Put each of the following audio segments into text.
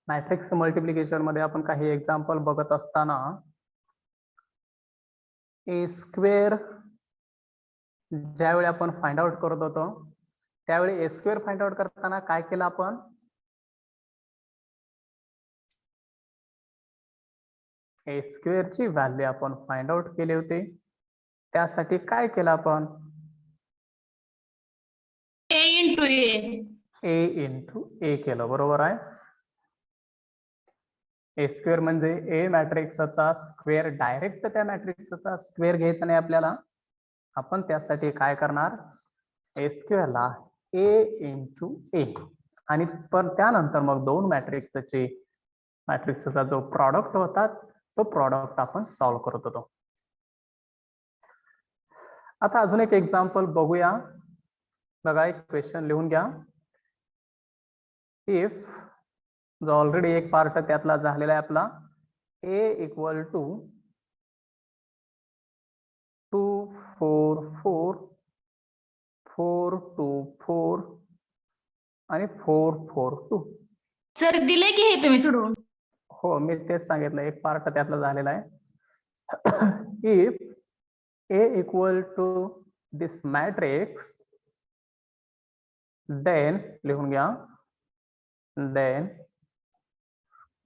Matrix multiplication मध्ये आपण काही एक्झाम्पल बघत असताना ए स्क्वेअर ज्यावेळी आपण फाइंड आउट करत होतो त्यावेळी ए स्क्वेअर फाइंड आउट करताना काय केलं आपण, ए स्क्वेअर ची व्हॅल्यू आपण फाइंड आउट केली होती. त्यासाठी काय केलं आपण, ए इंटू ए केलं. बरोबर आहे. ए स्क्वेअर म्हणजे ए मॅट्रिक्सचा स्क्वेअर, डायरेक्ट त्या मॅट्रिक्सचा स्क्वेअर घ्यायचा नाही आपल्याला. आपण त्यासाठी काय करणार, ए स्क्वेअरला ए इंटू ए आणि पण त्यानंतर मग दोन मॅट्रिक्सचा जो प्रॉडक्ट होता तो प्रॉडक्ट आपण सॉल्व्ह करत होतो. आता अजून एक एक्झाम्पल बघूया. बघा, एक क्वेश्चन लिहून घ्या. इफ जो ऑलरेडी एक पार्ट त्यातला झालेला आहे आपला, ए इक्वल टू 2 4 4 4 2 4 आणि 4 4 2. सर दिले की हे तुम्ही सोडवून? हो, मी तेच सांगितलं, एक पार्ट त्यातला झालेला आहे. If A equal to this matrix then, लिहून घ्या, देन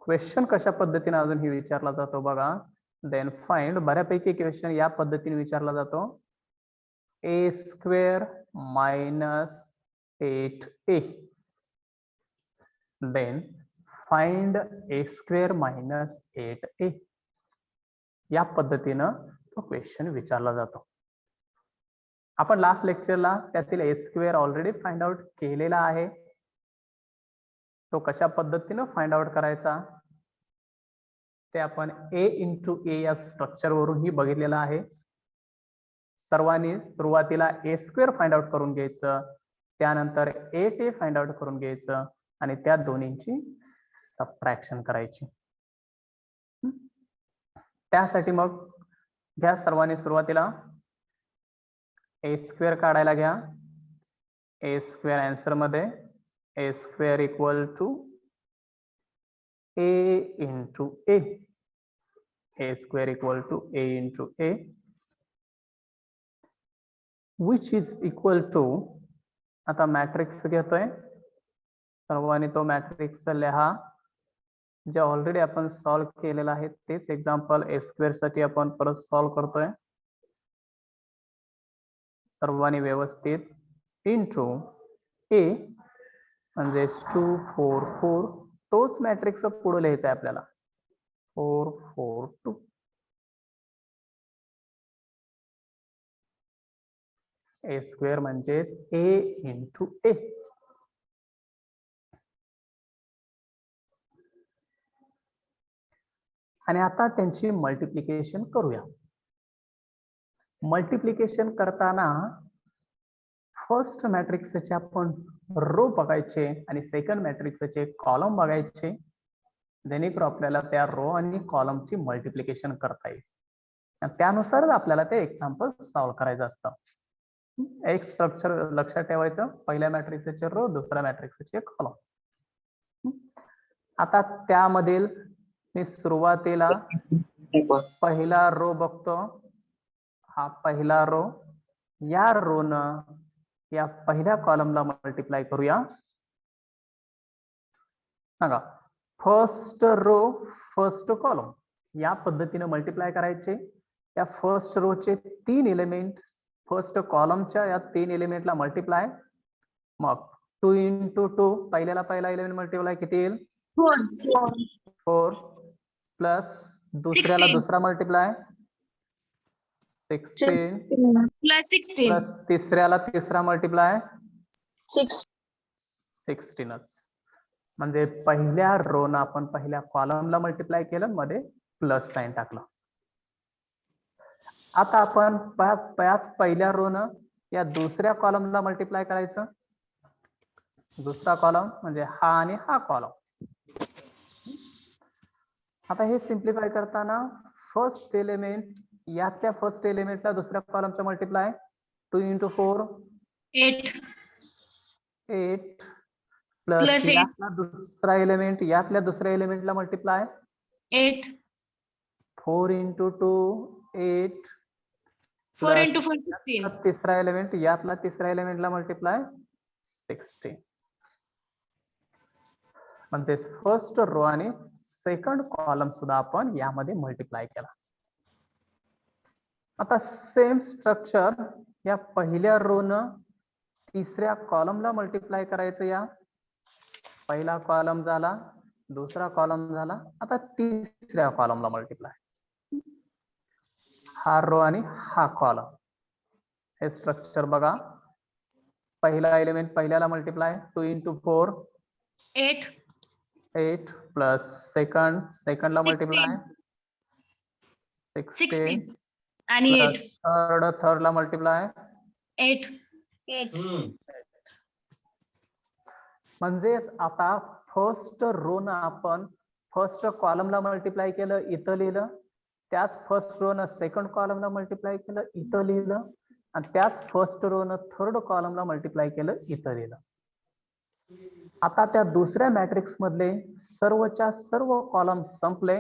क्वेश्चन कशा पद्धतीने अजून ही विचारला जातो बघा. देन फाइंड, बऱ्यापैकी क्वेश्चन या पद्धतीने विचारला जातो. A square minus 8a then find A square minus 8a. या पद्धतीनं तो क्वेश्चन विचारला जातो. आपण लास्ट लेक्चरला त्यातील ए स्क्वेअर ऑलरेडी फाइंड आउट केलेला आहे. तो कशा पद्धतीनं फाइंड आउट करायचा ते आपण ए इंटू ए या स्ट्रक्चर वरूनही बघितलेलं आहे. सर्वांनी सुरुवातीला ए स्क्वेअर फाइंड आउट करून घ्यायचं, त्यानंतर 8a फाइंड आउट करून घ्यायचं आणि त्या दोन्हींची सबट्रॅक्शन करायची. त्यासाठी मग घ्या, सर्वांनी सुरुवातीला ए स्क्वेअर काढायला घ्या. ए स्क्वेअर आन्सर मध्ये A square equal to A into A, A square equal to A into A which is equal to, आता मॅट्रिक्स घेतोय, सर्वांनी तो मॅट्रिक्स लिहा जे ऑलरेडी आपण सॉल्व्ह केलेला आहे. तेच एक्झाम्पल ए स्क्वेअर साठी आपण परत सॉल्व्ह करतोय. सर्वांनी व्यवस्थित इंटू ए म्हणजे 2 4 4, तोच मॅट्रिक्स पुढे लिहायचा आहे आपल्याला, 4 4 2. ए स्क्वेअर म्हणजे ए इंटू ए. आणि आता त्यांची मल्टिप्लिकेशन करूया. मल्टिप्लिकेशन करताना फर्स्ट मॅट्रिक्सचे आपण रो बघायचे आणि सेकंड मॅट्रिक्सचे कॉलम बघायचे, जेणेकरून आपल्याला त्या रो आणि कॉलमची मल्टिप्लिकेशन करता येईल. त्यानुसारच आपल्याला ते एक्झाम्पल सॉल्व्ह करायचं असतं. एक स्ट्रक्चर लक्षात ठेवायचं, पहिल्या मॅट्रिक्सचे रो, दुसऱ्या मॅट्रिक्सचे कॉलम. आता त्यामधील मी सुरुवातीला पहिला रो बघतो, हा पहिला रो, या रो न या पहिल्या कॉलमला मल्टिप्लाय करूया. सांगा, फर्स्ट रो फर्स्ट कॉलम या पद्धतीने मल्टिप्लाय करायचे. त्या फर्स्ट रोचे 3 एलिमेंट फर्स्ट कॉलमच्या या 3 एलिमेंटला मल्टिप्लाय. मग 2 इंटू 2, पहिल्याला पहिला एलिमेंट मल्टिप्लाय किती येईल, 4 प्लस दुसऱ्याला दुसरा मल्टिप्लाय 16 प्लस तिसऱ्याला तिसरा मल्टिप्लाय 16च. म्हणजे पहिल्या रो न आपण पहिल्या कॉलमला मल्टिप्लाय केलं, मध्ये प्लस साइन टाकलं. आता आपण पहिल्या रो न या दुसऱ्या कॉलमला मल्टिप्लाय करायचं. दुसरा कॉलम म्हणजे हा आणि हा कॉलम. आता हे सिम्प्लिफाय करताना फर्स्ट एलिमेंट या त्या फर्स्ट एलिमेंटला दुसऱ्या कॉलमचा multiply 2 into 4 8 8 plus Plus eight. यातला दुसरा एलिमेंट यातल्या दुसऱ्या एलिमेंटला मल्टिप्लाय 8. 4 into 2 8 4 Plus into 4 16. यातला तिसरा एलिमेंट यातला तिसऱ्या एलिमेंटला मल्टिप्लाय 16 म्हणजे फर्स्ट रो आणि सेकंड कॉलम सुद्धा आपण यामध्ये मल्टिप्लाय केला. आता सेम स्ट्रक्चर या पहिल्या रो न तिसऱ्या कॉलमला मल्टिप्लाय करायचं. या पहिला कॉलम झाला, दुसरा कॉलम झाला, आता तिसऱ्या कॉलमला मल्टिप्लाय. हा रो आणि हा कॉलम. हे स्ट्रक्चर बघा. पहिला एलिमेंट पहिल्याला मल्टिप्लाय 2 into 4 8. 8 प्लस सेकंडला मल्टिप्लाय 16 16. आणि प्लस 8. थर्डला मल्टिप्लाय 8. म्हणजेच आता फर्स्ट रो न आपण फर्स्ट कॉलमला मल्टिप्लाय केलं, इथं लिहिलं. त्याच फर्स्ट रो न सेकंड कॉलमला मल्टिप्लाय केलं, इथं लिहिलं. आणि त्याच फर्स्ट रो न थर्ड कॉलमला मल्टिप्लाय केलं, इथं लिहिलं. आता त्या दुसऱ्या मॅट्रिक्स मधले सर्वच्या सर्व कॉलम संपले.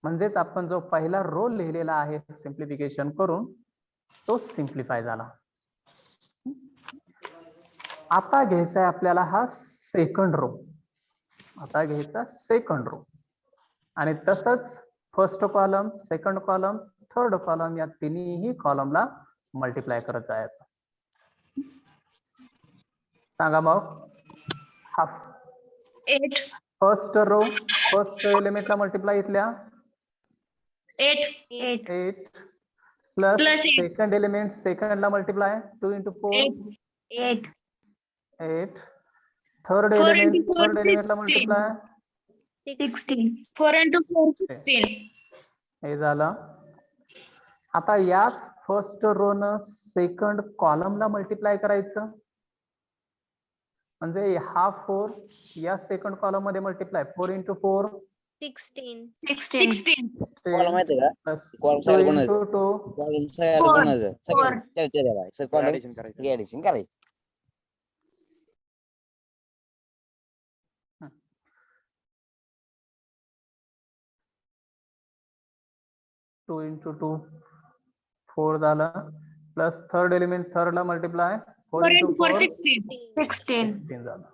म्हणजेच आपण जो पहिला रो लिहिलेला आहे सिम्प्लिफिकेशन करून तो सिम्प्लिफाय झाला. आता घ्यायचा आहे आपल्याला हा सेकंड रो. आता घ्यायचा सेकंड रो आणि तसंच first column, second column, third column या तिन्ही कॉलमला मल्टिप्लाय करत जायचं. सांगा मग. हा 8. फर्स्ट रो फर्स्ट एलिमेंटला मल्टिप्लाय इथल्या 8. 8 प्लस Plus 8. सेकंड एलिमेंट सेकंडला multiply 2 into 4 8. 8 third 4 element into 4 third एलिमेंटला 16. मल्टिप्लाय 16. 4 into 4 16. हे झालं. आता याच फर्स्ट रो न सेकंड कॉलमला मल्टिप्लाय करायचं. म्हणजे हा 4 या सेकंड कॉलम मध्ये मल्टिप्लाय 4 into 4 16. कॉलम माहिती का? प्लस कॉलम 2 सगळ्या into 2 कॉलम सगळ्या Four. कोणाचं सगळ्या ऍडिशन करायचं. 2 into 2 4 झालं. प्लस थर्ड एलिमेंट थर्डला मल्टिप्लाय 4 4 into into 4 4 16. 16 झालं.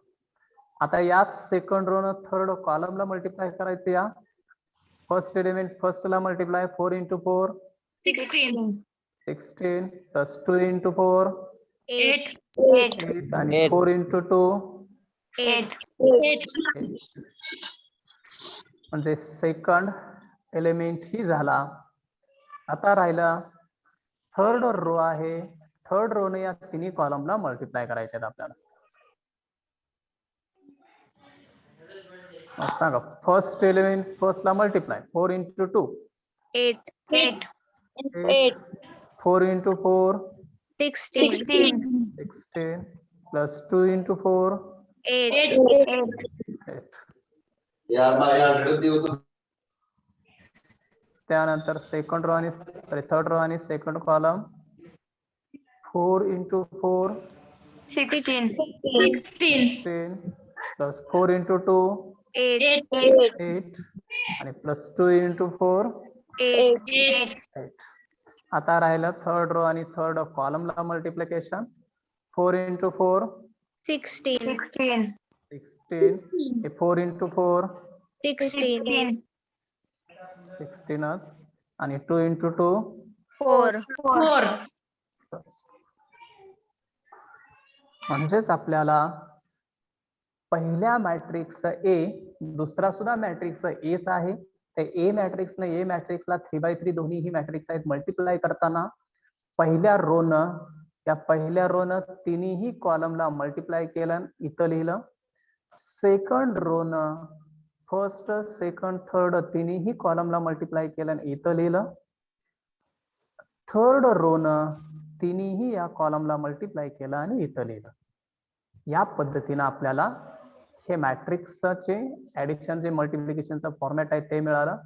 आता याच सेकंड रो न थर्ड कॉलमला मल्टिप्लाय करायचं. या फर्स्ट एलिमेंट फर्स्टला मल्टिप्लाय 4 into 4 16. 16 plus 2 into 4 8. 8 आणि 8. 4 into 2 8. 8 म्हणजे सेकंड एलिमेंट ही झाला. आता राहिला थर्ड रो आहे. थर्ड रो ने या तिन्ही कॉलमला मल्टिप्लाय करायचे आहेत आपल्याला. सांगा फर्स्ट एलिमेंट फर्स्टला multiply 4 into 2 8. 8 4 into 4 16. 16 plus 2 into 4 8. 8 त्यानंतर सेकंड रो आणि थर्ड रो आणि second column 4 into 4 16. 16 plus 4 into 2 8. 8 आणि प्लस 2 into 4 8. 8. आता राहिलं थर्ड रो आणि थर्ड कॉलमला मल्टिप्लिकेशन 4 into 4 16. 16 4 into 4 16. 16च आणि 2 into 2 4. म्हणजेच आपल्याला पहिल्या मॅट्रिक्स ए दुसरा सुद्धा मॅट्रिक्स एच आहे. ते ए मॅट्रिक्स ने ए मॅट्रिक्सला 3/3 दोन्ही ही मॅट्रिक्स आहेत मल्टिप्लाय करताना पहिल्या रो न त्या पहिल्या रो न तिन्ही कॉलमला मल्टिप्लाय केलं, इथं लिहिलं. सेकंड रो न फर्स्ट सेकंड थर्ड तिन्ही कॉलमला मल्टिप्लाय केलं, इथं लिहिलं. थर्ड रो न तिन्ही या कॉलमला मल्टिप्लाय केलं आणि इथं लिहिलं. या पद्धतीने आपल्याला हे मॅट्रिक्सचे ऍडिशन जे मल्टिप्लिकेशनचा फॉर्मॅट आहे ते मिळालं.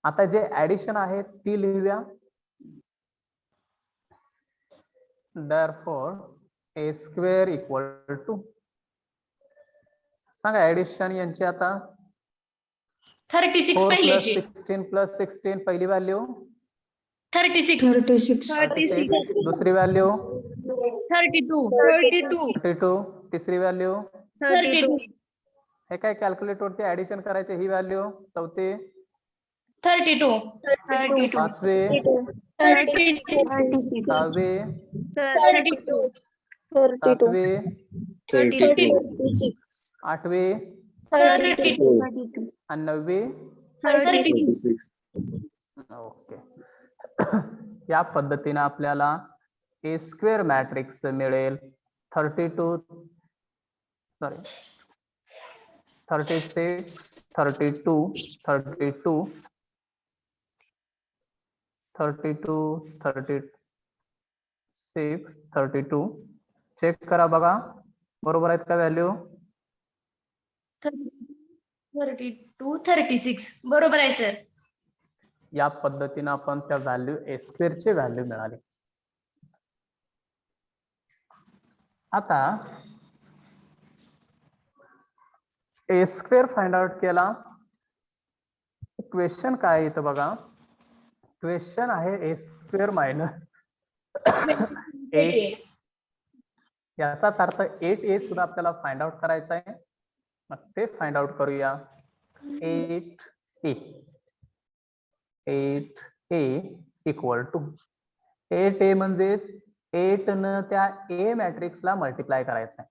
आता जे ऍडिशन आहे ती लिहूया. Therefore a square equal to सांगा ऍडिशन यांची आता 36 4 प्लस पहिल्याची 16 प्लस 16 पहिली व्हॅल्यू 36 36 दुसरी व्हॅल्यू 32 32 तिसरी व्हॅल्यू 32 हे काय कॅल्क्युलेट वरती ऍडिशन करायचे ही व्हॅल्यू चौथी 32 पाचवी 36 सहावी 32 सातवी 32 आठवी 32 आणि नववी 36 ओके या पद्धतीने आपल्याला ए स्क्वेअर मॅट्रिक्स मिळेल 32 सॉरी 36 32 32 32 36 32 चेक करा बघा बरोबर आहेत का व्हॅल्यू 32 36 बरोबर आहे सर. या पद्धतीने आपण त्या व्हॅल्यू ए स्क्वेअर ची व्हॅल्यू मिळाली. आता ए स्क्वेअर फाइंड आउट केला. क्वेश्चन काय येतं बघा. क्वेश्चन आहे ए स्क्वेअर मायनस 8 याचाच अर्थ 8a सुद्धा आपल्याला फाइंड आउट करायचा आहे. मग ते फाइंड आउट करूया. 8a इक्वल टू 8a म्हणजे 8 न त्या ए मॅट्रिक्सला मल्टिप्लाय करायचं आहे.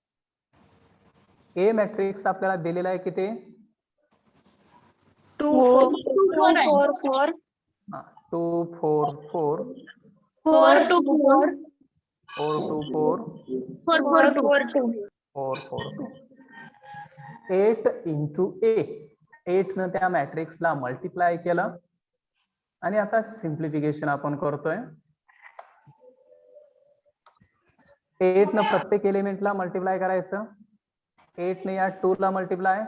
ए मॅट्रिक्स आपल्याला दिलेला आहे किती 2 4 4 2 4 4 4 2 4 4 2 4 4 4 2 4 4 2 8 इंटू ए 8 न त्या मॅट्रिक्सला मल्टिप्लाय केलं आणि आता सिंप्लिफिकेशन आपण करतोय. 8 न प्रत्येक एलिमेंटला मल्टिप्लाय करायचं. 8 ने या 2 ला मल्टिप्लाय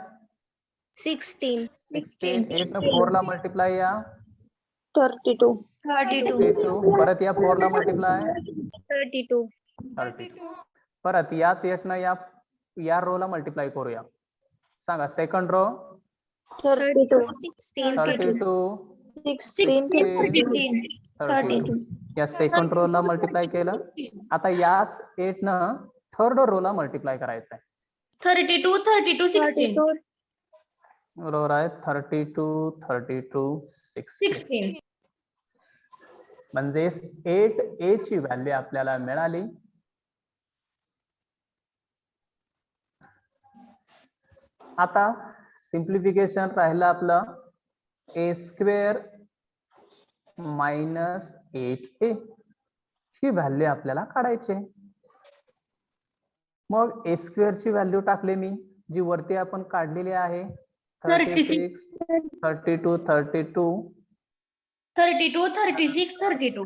16 8 न 4 ला मल्टिप्लाय या 32 32 परत या 4 ला मल्टिप्लाय 32 32 परत याच 8 न या रो ला मल्टिप्लाय करूया. सांगा सेकंड रो 32 16 32 16 32 या सेकंड रो ला मल्टिप्लाय केलं. आता याच 8 न थर्ड रो ला मल्टिप्लाय करायचं आहे. 32 32 16 बरोबर आहे. 32 32 16 म्हणजे 8a ची व्हॅल्यू आपल्याला मिळाली. आता सिंप्लिफिकेशन राहिलं आपलं ए स्क्वेअर मायनस 8a ही व्हॅल्यू आपल्याला काढायची. मग ए स्क्वेअर ची व्हॅल्यू टाकले मी जी वरती आपण काढलेली आहे 36 32 32 32 36 32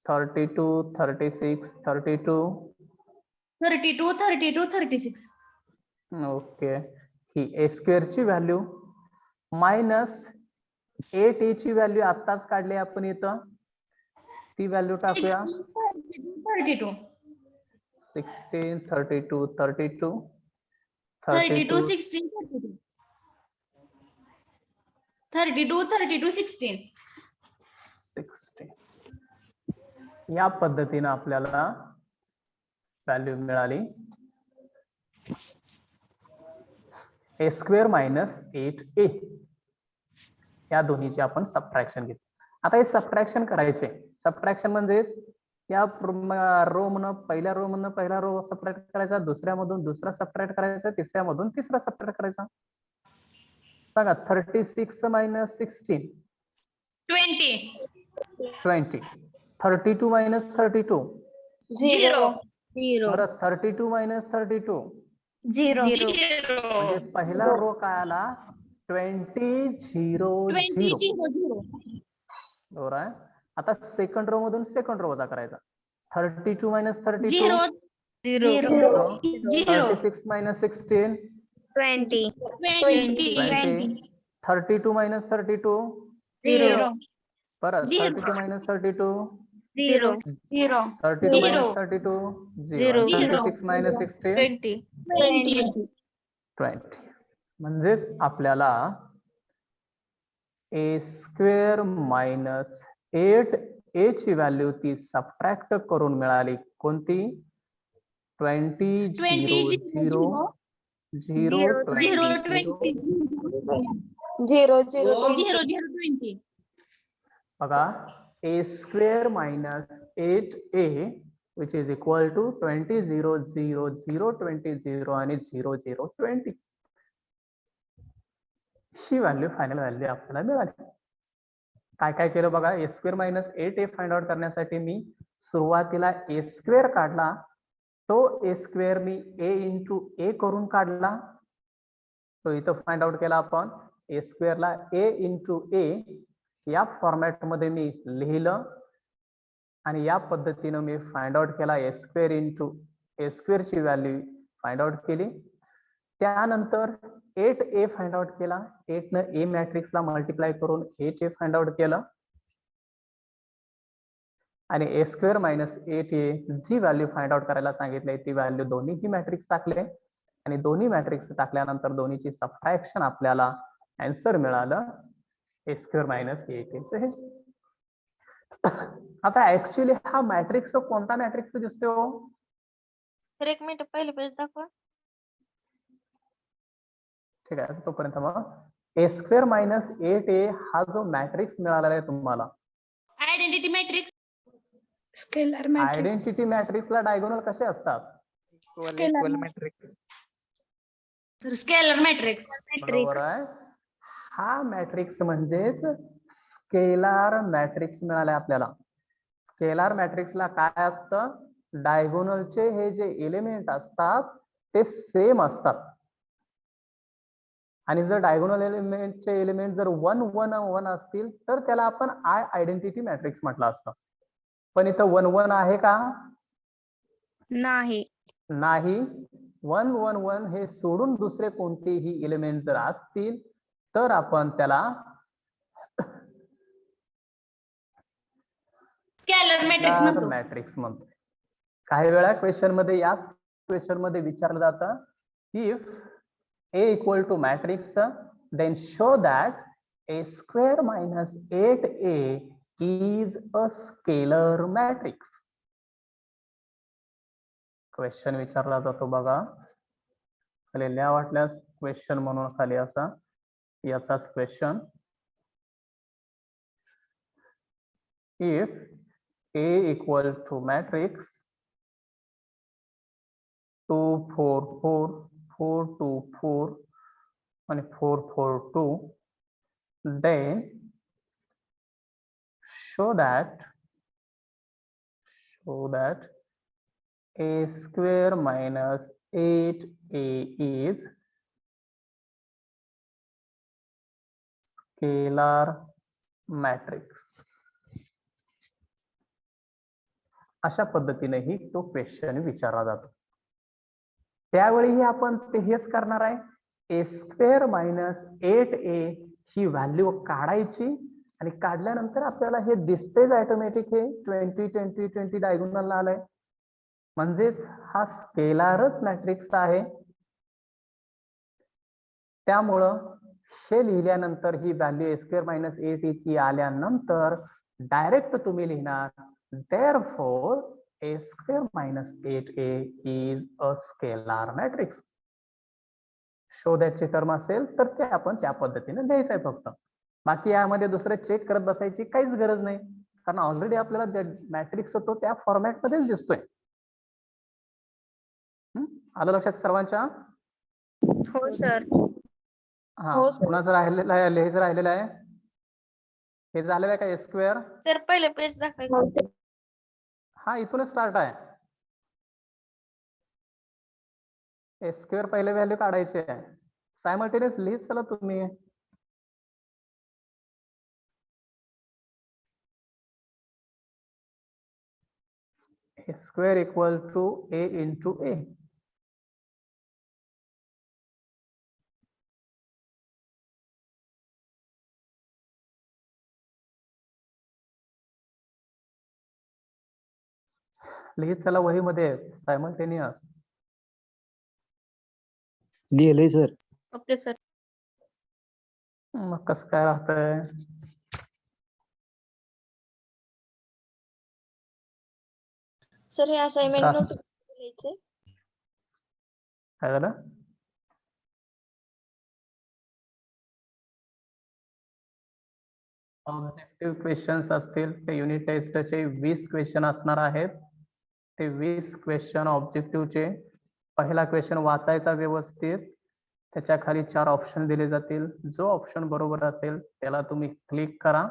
32 36 32 32 32 36 ओके. ही ए स्क्वेअर ची व्हॅल्यू मायनस 8a ची व्हॅल्यू आत्ताच काढली आपण इथं ती व्हॅल्यू टाकूया 32 16 32 32 32 16 32 32 32 16 16 या पद्धतीने आपल्याला व्हॅल्यू मिळाली ए स्क्वेअर मायनस 8a. या दोन्हीची आपण सबट्रॅक्शन घेतली. आता हे सबट्रॅक्शन करायचे. सबट्रॅक्शन म्हणजे या रो मधून पहिल्या रो मधून पहिला रो सबट्रॅक्ट करायचा, दुसऱ्यामधून दुसरा सबट्रॅक्ट करायचा, तिसऱ्यामधून तिसरा सबट्रॅक्ट करायचा. सांगा 36 मायनस 16 20 32 मायनस 32 0 परत 32 मायनस 32 0 म्हणजे पहिला रो काय आला 20 0 0 बरोबर आहे. आता सेकंड रो मधून सेकंड रो वजा करायचा 32 मायनस 32 36 मायनस 16 20 20 32 मायनस 32 0 परत 32 मायनस 32 0 32 मायनस 32 0 36 मायनस 16 20 20 म्हणजेच आपल्याला ए स्क्वेअर मायनस 8a ची व्हॅल्यू ती सबट्रॅक्ट करून मिळाली कोणती 20 0 0 0 20 बघा a square minus 8a which is equal to 20 0 0 0 20 0 आणि 0 0 20 ही व्हॅल्यू फायनल व्हॅल्यू आपल्याला मिळाली. काय काय केलं बघा A square minus 8a find out करण्यासाठी मी सुरुवातीला ए स्क्वेअर काढला तो ए स्क्वेअर मी a इंटू ए करून काढला तो इथं फाइंड आउट केला आपण ए स्क्वेअरला a इंटू ए या फॉर्मॅट मध्ये मी लिहिलं आणि या पद्धतीनं मी फाइंड आउट केला ए स्क्वेअर इंटू ए स्क्वेअर ची व्हॅल्यू फाइंड आउट केली. त्यानंतर 8a फाइंड आउट केला 8 न ए मॅट्रिक्सला मल्टिप्लाय करून a चे फाइंड आउट केलं आणि ए स्क्वेअर मायनस 8a जी व्हॅल्यू फाइंड आउट करायला सांगितली ती व्हॅल्यू दोन्ही मॅट्रिक्स टाकले आणि दोन्ही मॅट्रिक्स टाकल्यानंतर दोन्हीची सबट्रॅक्शन आपल्याला आन्सर मिळालं ए स्क्वेअर मायनस 8a हे. आता ऍक्च्युअली हा मॅट्रिक्स कोणता मॅट्रिक्स दिसतो तर एक मिनिट पहिले पेज दाखवा. ठीक आहे तोपर्यंत मग ए स्क्वेअर मायनस 8a हा जो मॅट्रिक्स मिळालेला आहे तुम्हाला आयडेंटिटी मॅट्रिक्स आयडेंटिटी मॅट्रिक्सला डायगोनल कसे असतात स्केलर मॅट्रिक्स बरोबर आहे. हा मॅट्रिक्स म्हणजेच स्केलार मॅट्रिक्स मिळालाय आपल्याला. स्केलार मॅट्रिक्सला काय असतं डायगोनलचे हे जे एलिमेंट असतात ते सेम असतात आणि जर डायगोनल एलिमेंटचे एलिमेंट जर 1 1 1 असतील तर त्याला आपण आयडेंटिटी मॅट्रिक्स म्हटलं असतं. पण इथं 1 1 आहे का नाही. 1 1 1 हे सोडून दुसरे कोणतेही एलिमेंट जर असतील तर आपण त्याला स्केलर मॅट्रिक्स म्हणतो. मॅट्रिक्स म्हणतो. काही वेळा क्वेश्चन मध्ये याच क्वेश्चन मध्ये विचारलं जातं if a equal to matrix then show that a square minus 8a is a scalar matrix. Question विचारला जातो बघा खाली लिहा वाटल्यास क्वेश्चन म्हणून खाली असा याचाच question if a equal to matrix 2 4 4 4 2 4 and 4 4 2 then show that a square minus 8a is scalar matrix. अशा पद्धतीनेही तो क्वेश्चन विचारला जातो. त्यावेळीही आपण ते हेच करणार आहे ए स्क्वेअर मायनस 8a ही व्हॅल्यू काढायची आणि काढल्यानंतर आपल्याला हे दिसतेच ऑटोमॅटिक हे 20 20 20 डायगोनल आलंय म्हणजेच हा स्केलारच मॅट्रिक्स आहे. त्यामुळं हे लिहिल्यानंतर ही value A square minus 8a ची आल्यानंतर डायरेक्ट तुम्ही लिहिणार therefore a square minus 8a is a scalar matrix. शोधायचे टर्म असेल तर ते आपण त्या पद्धतीने लिहायचं आहे फक्त. बाकी यामध्ये दुसरे चेक करत बसायची काहीच गरज नाही कारण ऑलरेडी आपल्याला मॅट्रिक्स तो त्या फॉर्मॅट मध्येच दिसतोय. आलं लक्षात सर्वांच्या हो सर. हा कुणाचं राहिलेलं आहे लिहायचं राहिलेलं आहे हे झालेलं आहे का ए स्क्वेअर तर पहिले पेज दाखवायचं. हा इथूनच स्टार्ट आहे. ए स्क्वेअर पहिले व्हॅल्यू काढायची आहे सायमल्टेनियस लिहित चला तुम्ही. A square equal to A into A. लिहित चला वही मध्ये सायमल्टेनियस. लिहिलंय सर. Okay sir. मग कसं काय राहतंय? सर हे असाइनमेंट त्रास- नोट लिहायचंय. काय झालं? ऑब्जेक्टिव्ह क्वेश्चन्स असतील ते युनिट टेस्टचे 20 क्वेश्चन असणार आहेत. ते 20 क्वेश्चन ऑब्जेक्टिव्हचे पहिला क्वेश्चन वाचायचा व्यवस्थित, त्याच्या खाली 4 ऑप्शन दिले जातील. जो ऑप्शन बरोबर असेल त्याला तुम्ही क्लिक करा.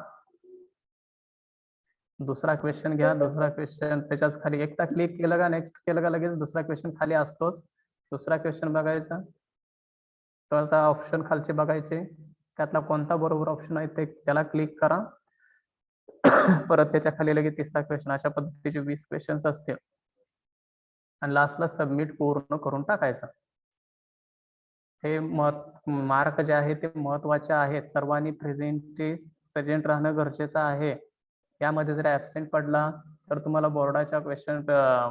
दुसरा क्वेश्चन घ्या. दुसरा क्वेश्चन त्याच्याच खाली एकदा क्लिक केलं का नेक्स्ट केलं का लगेच दुसरा क्वेश्चन खाली असतोच. दुसरा क्वेश्चन बघायचा, थोडासा ऑप्शन खालचे बघायचे, त्यातला कोणता बरोबर ऑप्शन आहे ते त्याला क्लिक करा. परत त्याच्या खाली लगेच तिसरा क्वेश्चन. अशा पद्धतीचे 20 क्वेश्चन्स असतील आणि लास्टला सबमिट पूर्ण करून टाकायचं. हे मार्क जे आहे ते महत्वाचे आहेत. सर्वांनी प्रेझेंट राहणं गरजेचं आहे. यामध्ये जर ऍबसेंट पडला तर तुम्हाला बोर्डाच्या क्वेश्चन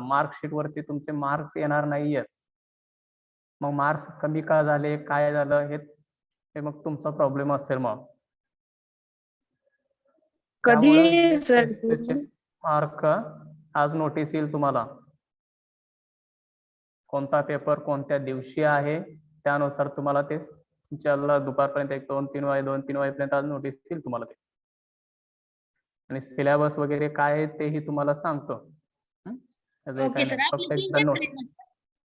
मार्कशीट वरती तुमचे मार्क्स येणार नाहीयेत. मग मार्क्स कमी का झाले, काय झालं, हे मग तुमचा प्रॉब्लेम असेल. मग कधी सर? मार्क आज नोटीस येईल तुम्हाला, कोणता पेपर कोणत्या दिवशी आहे त्यानुसार तुम्हाला ते तुमच्याला दुपारपर्यंत 2-3 वाजेपर्यंत आज नोटीस येईल तुम्हाला ते. आणि सिलेबस वगैरे काय आहे तेही तुम्हाला सांगतो. Okay sir.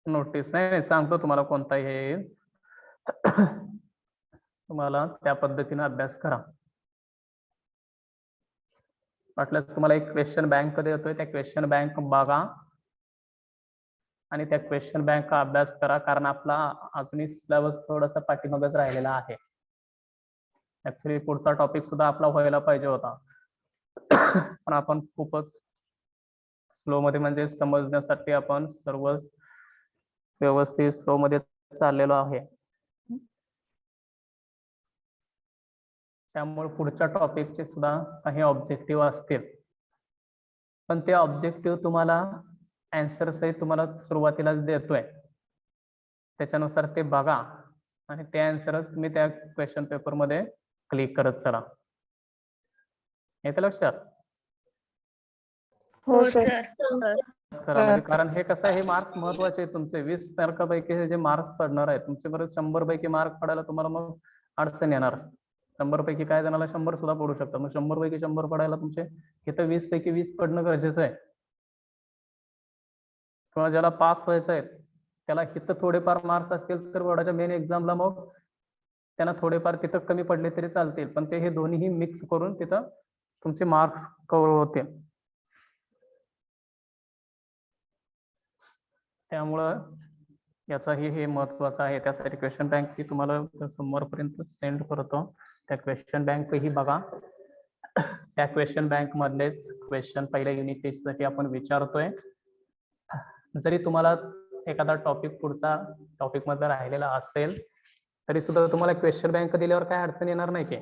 नोटीस नाही सांगतो तुम्हाला कोणता हे येईल. तुम्हाला त्या पद्धतीने अभ्यास करा. वाटल्यास तुम्हाला एक क्वेश्चन बँक देतोय, त्या क्वेश्चन बँक बघा आणि त्या क्वेश्चन बँक अभ्यास करा, कारण आपला अजूनही सिलेबस थोडासा पाठीमागच राहिलेला आहे. ऍक्च्युली पुढचा टॉपिक सुद्धा आपला व्हायला पाहिजे होता, पण आपण खूपच स्लो मध्ये, म्हणजे समजण्यासाठी आपण सर्व व्यवस्थित स्लो मध्ये चाललेलो आहे. त्यामुळे पुढच्या टॉपिकचे सुद्धा काही ऑब्जेक्टिव्ह असतील, पण ते ऑब्जेक्टिव्ह तुम्हाला आन्सर सहित तुम्हाला सुरुवातीलाच देतोय. त्याच्यानुसार ते बघा आणि ते आन्सरच तुम्ही त्या क्वेश्चन पेपर मध्ये क्लिक करत चला. येतं लक्षात? हो सर. करा, म्हणजे कारण हे कसं आहे, हे मार्क्स महत्वाचे आहेत तुमचे. 20 मार्कापैकी हे जे मार्क्स पडणार आहेत तुमचे, बरं 100 पैकी मार्क पडायला तुम्हाला मग अडचण येणार. 100 पैकी काय जणाला 100 सुद्धा पडू शकतात. मग 100 पैकी 100 पडायला तुमचे इथं 20 पैकी 20 पडणं गरजेचं आहे. किंवा ज्याला पास व्हायचं आहे त्याला इथं थोडेफार मार्क्स असतील तर बोर्डाच्या मेन एक्झामला मग त्यांना थोडेफार तिथं कमी पडले तरी चालतील, पण ते हे दोन्ही मिक्स करून तिथं तुमचे मार्क्स कव्हर होतील. त्यामुळं याचाही हे महत्वाचं आहे. त्यासाठी क्वेश्चन बँक ही तुम्हाला समोरपर्यंत सेंड करतो. त्या क्वेश्चन बँक ही बघा. त्या क्वेश्चन बँक मधलेच क्वेश्चन पहिल्या युनिट टेस्ट साठी आपण विचारतोय. जरी तुम्हाला एखादा टॉपिक पुढचा टॉपिक मधला राहिलेला असेल तरी सुद्धा तुम्हाला क्वेश्चन बँक दिल्यावर काय अडचण येणार नाही की.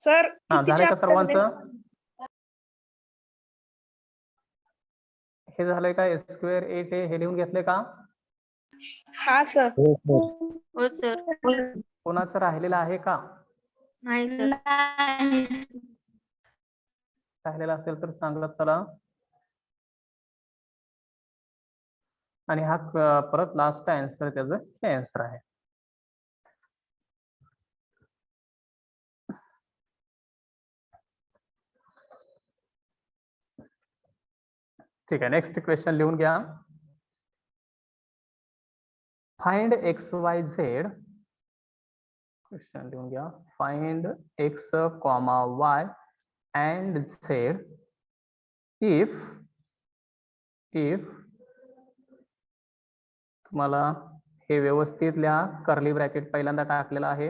सर हा, झालंय का सर्वांचं? हे झालंय का? स्क्वेअर 8 हे लिहून घेतले का? हा सर. हो सर. कोणाचं राहिलेलं आहे का? नाही सर. राहिलेला असेल तर सांगा चला. आणि हा परत लास्ट आन्सर त्याचं हे आन्सर आहे. ठीक आहे, नेक्स्ट क्वेश्चन लिहून घ्या. Find x Y Z. Question लिहून घ्या. Find x comma y and Z if तुम्हाला हे व्यवस्थित लिहा. कर्ली ब्रॅकेट पहिल्यांदा टाकलेला आहे.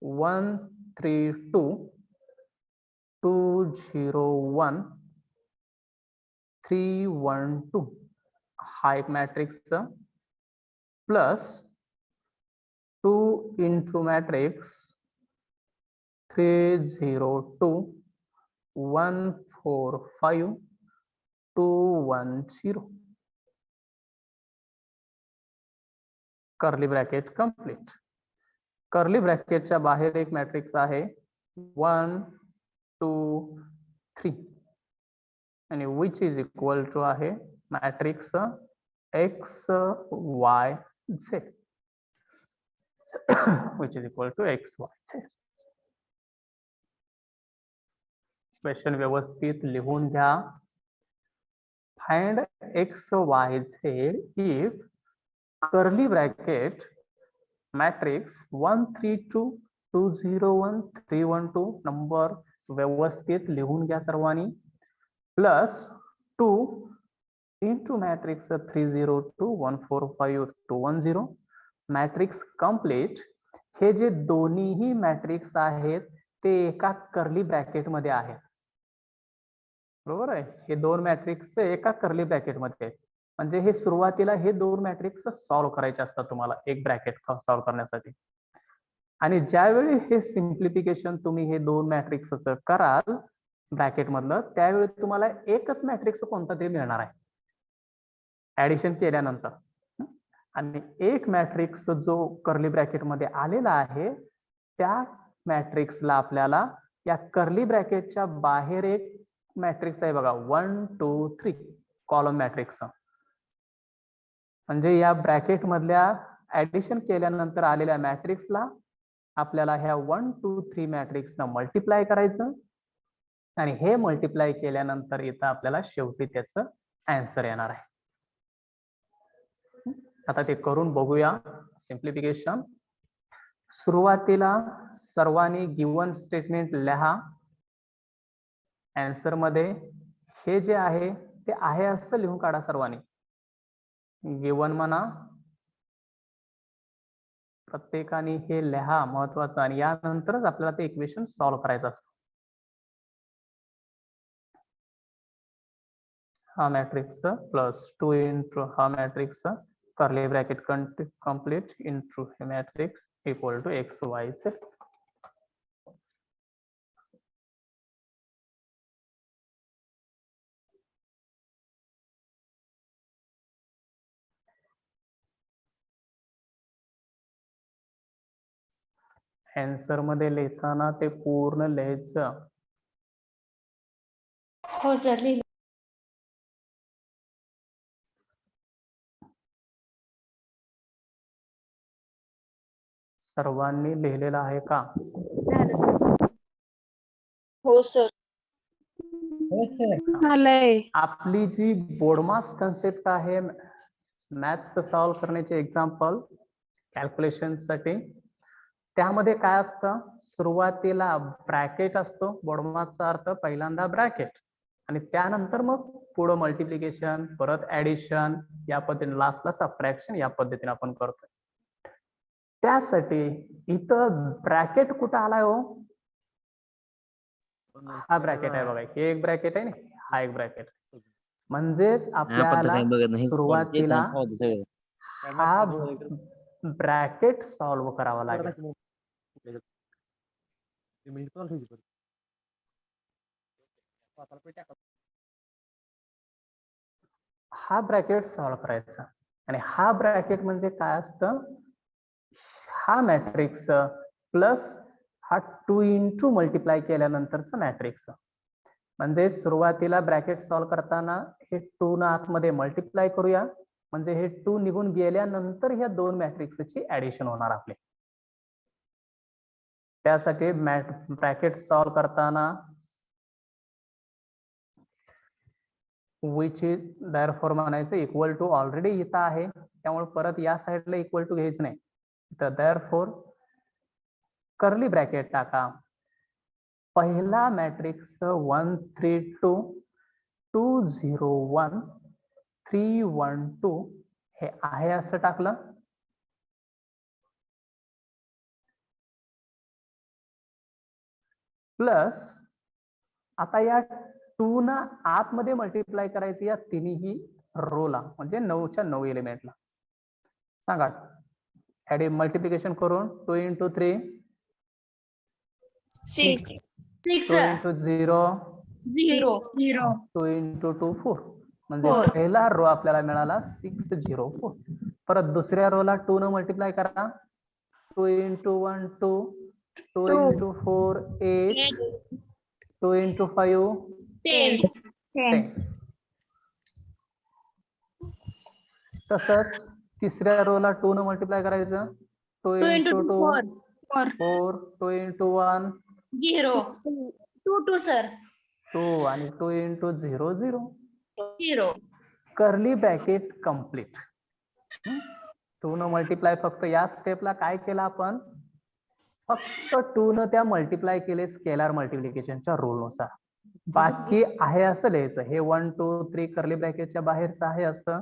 1 3 2 2 0 1 3 1 2 हा एक matrix plus 2 into matrix 3 0 2 1 4 5 210 curly bracket complete. Curly ब्रॅकेटच्या बाहेर एक मॅट्रिक्स आहे 1 2 3 आणि विच इज इक्वल टू आहे matrix X Y Z which is equal to x y z. Question व्यवस्थित लिहून घ्या. Find x y z if curly bracket matrix 1 3 2 2 0 1 3 1 2 number व्यवस्थित लिहून घ्या सर्वांनी plus 2 into matrix 3 0 2 1 4 5 2 1 0 matrix complete. हे जे दोन्हीही मॅट्रिक्स आहेत ते एका कर्ली ब्रॅकेट मध्ये आहेत. बरोबर आहे. हे दोन मॅट्रिक्स एका कर्ली ब्रॅकेट मध्ये आहेत. म्हणजे हे सुरुवातीला हे दोन मॅट्रिक्स सॉल्व्ह करायचे असतात तुम्हाला एक ब्रॅकेट सॉल्व्ह करण्यासाठी. आणि ज्यावेळी हे सिम्प्लिफिकेशन तुम्ही हे दोन मॅट्रिक्सचं कराल ब्रॅकेट मधलं त्यावेळी तुम्हाला एकच मॅट्रिक्स कोणता तरी मिळणार आहे ऍडिशन केल्यानंतर. आणि एक मॅट्रिक्स जो कर्ली ब्रॅकेट मध्ये आलेला आहे त्या मॅट्रिक्सला आपल्याला या कर्ली ब्रॅकेटच्या बाहेर एक मॅट्रिक्स आहे बघा 1 2 3 कॉलम मॅट्रिक्स. म्हणजे या ब्रॅकेट मधल्या ऍडिशन केल्यानंतर आलेल्या मॅट्रिक्सला आपल्याला ह्या 1 2 3 मॅट्रिक्सनं मल्टिप्लाय करायचं आणि हे मल्टिप्लाय केल्यानंतर इथं आपल्याला शेवटी त्याचं आन्सर येणार आहे. आता ते करून बघूया सिम्प्लिफिकेशन. सुरुवातीला सर्वांनी गिवन स्टेटमेंट लिहा. आन्सर मध्ये हे जे आहे ते आहे असं लिहून काढा सर्वांनी. गिवन म्हणा प्रत्येकाने हे लिहा महत्वाचं आणि यानंतरच आपल्याला ते इक्वेशन सॉल्व्ह करायचं असतं. हा मॅट्रिक्स प्लस 2 इंटू हा matrix curly bracket complete into हे matrix equal to X Y Z. Answer मध्ये लिहिताना ते पूर्ण लिहायचं. हो सर लिहिलं. सर्वांनी लिहिलेलं आहे का? हो सर. आलंय. आपली जी बोर्डमास कन्सेप्ट आहे मॅथ्स सॉल्व्ह करण्याचे एक्झाम्पल कॅल्क्युलेशन साठी त्यामध्ये काय असतं सुरुवातीला ब्रॅकेट असतो. बोर्डमासचा अर्थ पहिल्यांदा ब्रॅकेट आणि त्यानंतर मग पुढं मल्टिप्लिकेशन परत ऍडिशन या पद्धतीने लास्टला सबट्रॅक्शन या पद्धतीने आपण करतोय. त्यासाठी इथं ब्रॅकेट कुठं आलाय हो? हा ब्रॅकेट आहे बघा. हे एक ब्रॅकेट आहे ना हा एक ब्रॅकेट. म्हणजेच आपल्याला सुरुवातीला हा ब्रॅकेट सॉल्व्ह करावा लागेल. हा ब्रॅकेट सॉल्व्ह करायचा आणि हा ब्रॅकेट म्हणजे काय असतं हा मॅट्रिक्स प्लस हा 2 इंटू मल्टिप्लाय केल्यानंतरचा मॅट्रिक्स. म्हणजे सुरुवातीला ब्रॅकेट सॉल्व्ह करताना हे 2 ना आतमध्ये मल्टिप्लाय करूया म्हणजे हे 2 निघून गेल्यानंतर ह्या दोन मॅट्रिक्सची ऍडिशन होणार आपले. त्यासाठी ब्रॅकेट सॉल्व्ह करताना विच इज देअरफॉर म्हणायचं इक्वल टू ऑलरेडी इथं आहे त्यामुळे परत या साईडला इक्वल टू घ्यायचं नाही. तर देअरफॉर कर्ली ब्रॅकेट टाका. पहिला मॅट्रिक्स 1 3 2 2 0 1 3 1 2 हे आहे असं टाकलं. प्लस आता या 2 ना आतमध्ये मल्टिप्लाय करायचं या तिन्ही रोला म्हणजे 9च्या 9 एलिमेंटला. सांगा ऍड मल्टिप्लिकेशन करून 2 इंटू 3 6 6 2 इंटू 0 0 0 2 इंटू 2 4 म्हणजे Four. पहिला रो आपल्याला मिळाला 604. परत दुसऱ्या रोला 2 न मल्टिप्लाय करा. 2 into 1 2, 2 into 4 8, 2 into 5 10. 10. तसंच तिसऱ्या रोला 2 न मल्टिप्लाय करायचं. 2 2 into into 2 4. 4, 2 into 1 0. 2 sir. 2 आणि 2 into 0 0. 0. Curly bracket complete. 2 न मल्टिप्लाय फक्त या स्टेपला काय केलं आपण, फक्त 2 न त्या मल्टिप्लाय केले स्केलार मल्टिप्लिकेशनच्या रूल नुसार. बाकी आहे असं लिहायचं. हे 1 2 3 कर्ली ब्रॅकेटच्या बाहेरचं आहे असं,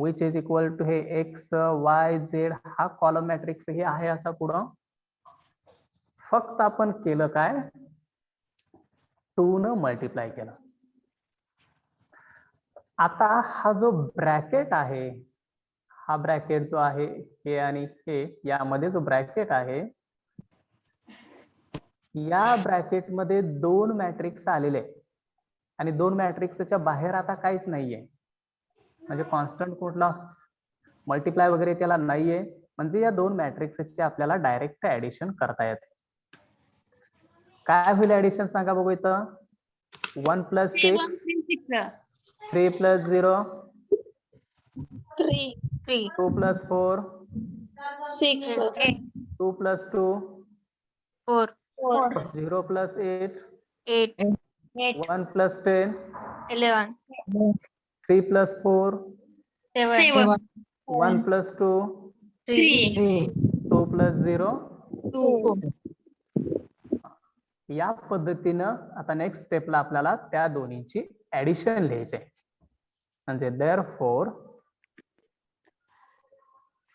विच इज इक्वल टू हे एक्स वाय झेड हा कॉलम मॅट्रिक्स हे आहे असा पुढं. फक्त आपण केलं काय, 2 न मल्टिप्लाय केलं. आता हा जो ब्रॅकेट आहे, हा ब्रॅकेट जो आहे हे आणि हे, यामध्ये जो ब्रॅकेट आहे या ब्रॅकेट मध्ये 2 मॅट्रिक्स आलेले आणि 2 मॅट्रिक्सच्या बाहेर आता काहीच नाहीये. म्हणजे कॉन्स्टंट कुठला मल्टिप्लाय वगैरे त्याला नाहीये. म्हणजे या 2 मॅट्रिक्सचे आपल्याला डायरेक्ट ऍडिशन करता येते. काय होईल ऍडिशन सांगा बघू इथं. 1 plus 6, 3 plus 0, 3 2 plus 4, 6 sir. 2 plus 2, 4. 0 plus 8, 8. 1 plus 10, 11. 3 plus 4, 7. 1 plus 2, 3. 2 plus 0. 2. या पद्धतीनं आता नेक्स्ट स्टेपला आपल्याला त्या दोन्हीची ऍडिशन लिहायचे. म्हणजे देअरफॉर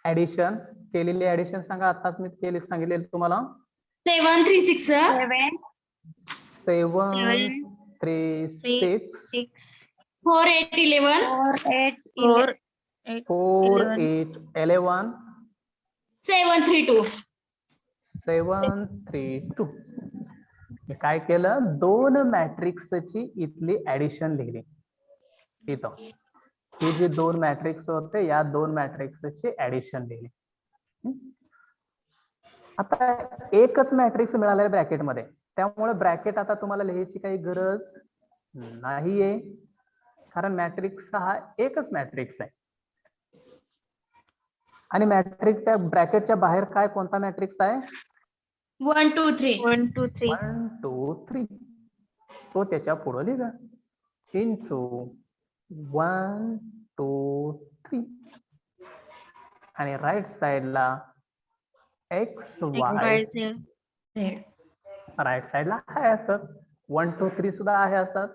ऍडिशन केलेली ऍडिशन सांगा. आताच मी सांगितलेलं तुम्हाला. 7 3 6 7 7 3 6 4 8 11 4 4 8 11 7 3 2. 7 3 2. काय केलं, 2 मॅट्रिक्सची इथली ऍडिशन लिहिली इथं. हे जे 2 मॅट्रिक्स होते या 2 मॅट्रिक्सची ऍडिशन लिहिली. आता एकच मॅट्रिक्स मिळालाय ब्रॅकेटमध्ये, त्यामुळे ब्रॅकेट आता तुम्हाला लिहायची काही गरज नाहीये, कारण मॅट्रिक्स हा एकच मॅट्रिक्स आहे. आणि मॅट्रिक्स त्या ब्रॅकेटच्या बाहेर काय कोणता मॅट्रिक्स आहे. 1 2 3. 1 2 3. 1 2 3. तो त्याच्या पुढे लिहा. इंटू 1 2 3 आणि राईट साइडला एक्स वाय Z. राईट साइडला आहे असंच. 1 2 3 सुद्धा आहे असंच.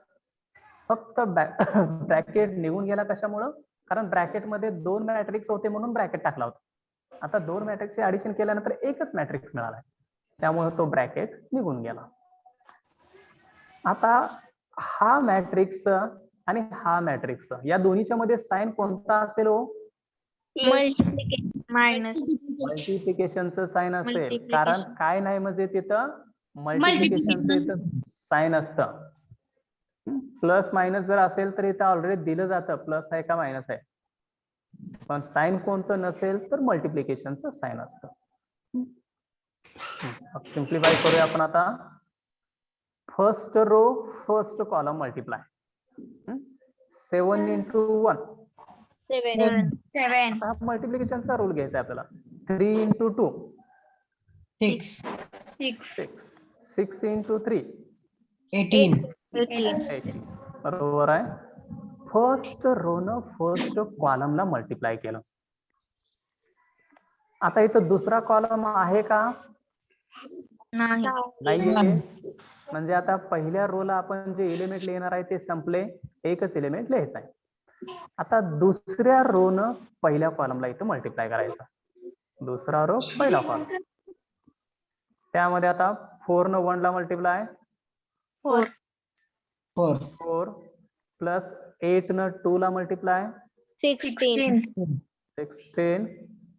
फक्त ब्रॅकेट निघून गेला कशामुळं, कारण ब्रॅकेट मध्ये 2 मॅट्रिक्स होते म्हणून ब्रॅकेट टाकला होता. आता 2 मॅट्रिक्सचे ऍडिशन केल्यानंतर एकच मॅट्रिक्स मिळाला, त्यामुळे तो ब्रॅकेट निघून गेला. आता हा मॅट्रिक्स आणि हा मॅट्रिक्स या दोन्हीच्या मध्ये साइन कोणता असेल हो. मायनस मल्टिप्लिकेशनचं साइन असेल, Multiplication. कारण काय नाही म्हणजे तिथं मल्टिप्लिकेशनचं इथं साइन असतं. प्लस मायनस जर असेल तर इथं ऑलरेडी दिलं जातं प्लस आहे का मायनस आहे, पण साइन कोणतं नसेल तर मल्टिप्लिकेशनचं साइन असतं. सिम्प्लिफाय करूया आपण आता. First row first column multiply. 7 into 1. 7 आता मल्टिप्लिकेशनचा रूल घ्यायचा आपल्याला. 3 into 2. 6 6 into 3. 18. 18. बरोबर आहे. फर्स्ट रो न फर्स्ट कॉलमला मल्टिप्लाय केलं. आता इथं दुसरा कॉलम आहे का, नाही. म्हणजे आता पहिल्या रोला आपण जे एलिमेंट लिहिणार आहे ते संपले, एकच एलिमेंट लिहायचं आहे. आता दुसऱ्या रो न पहिल्या कॉलमला इथं मल्टिप्लाय करायचं. दुसरा रो पहिला कॉलम, त्यामध्ये आता 4 न 1 ला मल्टिप्लाय, 4 प्लस 8 न 2 ला मल्टिप्लाय, 16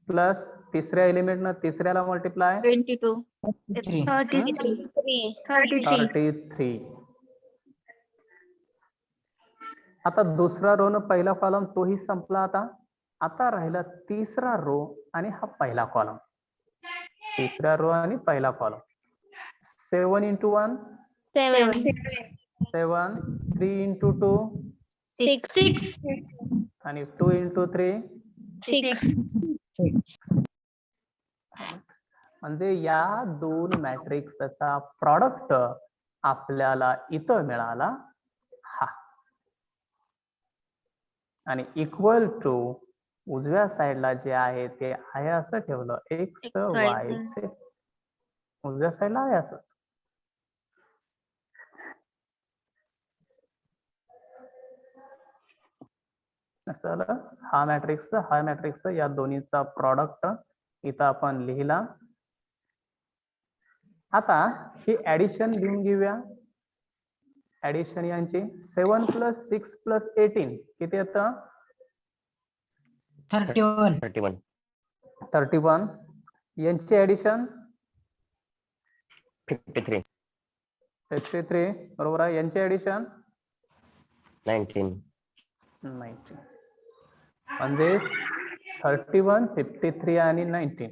प्लस तिसऱ्या एलिमेंट न तिसऱ्याला मल्टिप्लाय, 22 33. 33. आता दुसरा रो न पहिला कॉलम तोही संपला. आता राहिला तिसरा रो आणि हा पहिला कॉलम. तिसरा रो आणि पहिला कॉलम. 7 into 1 7 7, 3 into 2 6 आणि 2 into 3 6 म्हणजे या दोन मॅट्रिक्सचा प्रॉडक्ट आपल्याला इथं मिळाला हा. आणि इक्वल टू उजव्या साईडला जे आहे ते आहे असं ठेवलं. एक्स वाय झेड उजव्या साईडला आहे असंच. चला हा मॅट्रिक्स या दोन्हीचा प्रॉडक्ट इथं आपण लिहिला. आता ही ऍडिशन लिहून घेऊया. ऍडिशन यांची 7 + 6 + 18 किती येतं? 31. यांची ऍडिशन 53. 53 बरोबर आहे. यांची ऍडिशन 19. म्हणजे 31, 53 आणि 19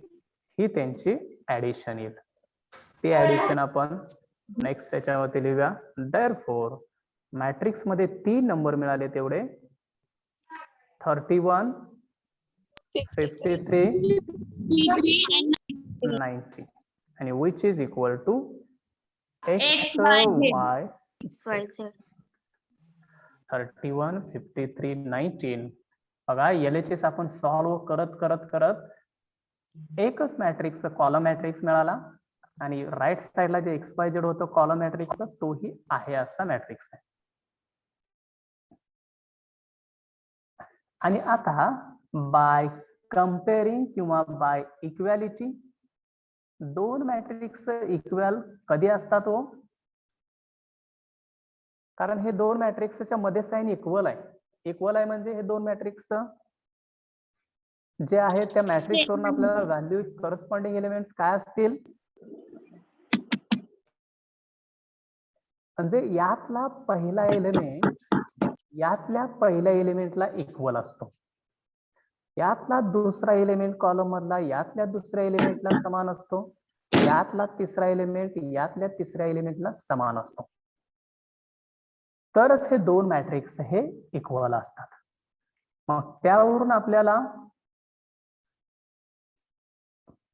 ही त्यांची ऍडिशन येईल. ती ऍडिशन आपण नेक्स्ट याच्यावरती लिहूया. देअरफॉर मॅट्रिक्स मध्ये 3 नंबर मिळाले तेवढे 31, 53, 90 आणि which is equal to x, y, z. 31, 53, 19. बघा LHS आपण सॉल्व्ह करत एकच मॅट्रिक्स कॉलम मॅट्रिक्स मिळाला आणि राईट साइडला जे XYZ होतं कॉलम मॅट्रिक्स तोही आहे असा मॅट्रिक्स आहे. आणि आता बाय कंपेअरिंग किंवा बाय इक्वॅलिटी दोन मॅट्रिक्स इक्वल कधी असतात हो? कारण हे दोन मॅट्रिक्सच्या मध्ये साइन इक्वल आहे. इक्वल आहे म्हणजे हे दोन मॅट्रिक्स जे आहेत त्या मॅट्रिक्स वरून आपल्याला व्हॅल्यू करस्पॉन्डिंग एलिमेंट्स काय असतील? म्हणजे यातला पहिल्या एलिमेंटला इक्वल असतो. यातला दुसरा एलिमेंट कॉलम मधला यातल्या दुसऱ्या एलिमेंटला समान असतो. यातला तिसरा एलिमेंट यातल्या तिसऱ्या एलिमेंटला समान असतो. तरच हे दोन मॅट्रिक्स हे इक्वल असतात. मग त्यावरून आपल्याला